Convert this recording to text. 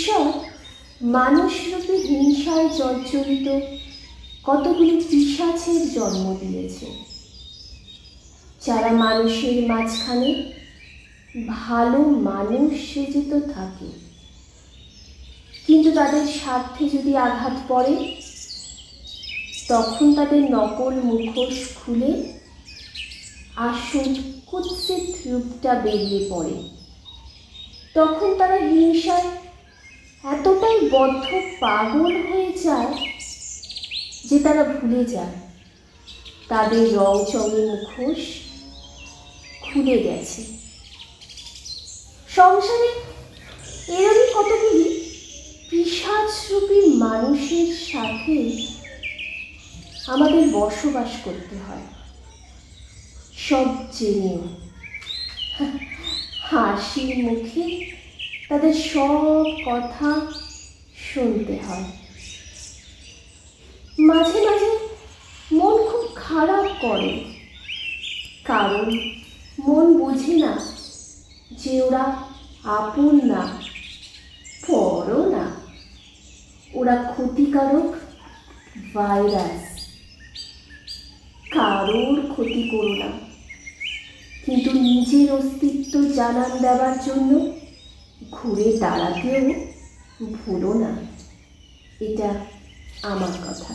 ঈশ্বর মানুষরূপী হিংসায় জর্জরিত কতগুলি পিশাচের জন্ম দিয়েছে, যারা মানুষের মাঝখানে ভালো মানুষ সেজে তো থাকে, কিন্তু তাদের স্বার্থে যদি আঘাত পড়ে তখন তাদের নকল মুখোশ খুলে আসল কুৎসিত রূপটা বেরিয়ে পড়ে। তখন তারা হিংসায় এতটাই বদ্ধ পাগল হয়ে যায় যে তারা ভুলে যায় তাদের রংচঙে মুখোশ খুলে গেছে। সংসারে এরকমই কতগুলি পিশাচরূপী মানুষের সাথে আমাদের বসবাস করতে হয়, সব জেনেও হাসির মুখে তাদের সব কথা শুনতে হয়। মাঝে মাঝে মন খুব খারাপ করে, কারণ মন বোঝে না যে ওরা আপন না, পরও না, ওরা ক্ষতিকারক ভাইরাস। কারোর ক্ষতি করো না, কিন্তু নিজের অস্তিত্ব জানান দেওয়ার জন্য ঘুরে দাঁড়াতেও ভুলো না। এটা আমার কথা।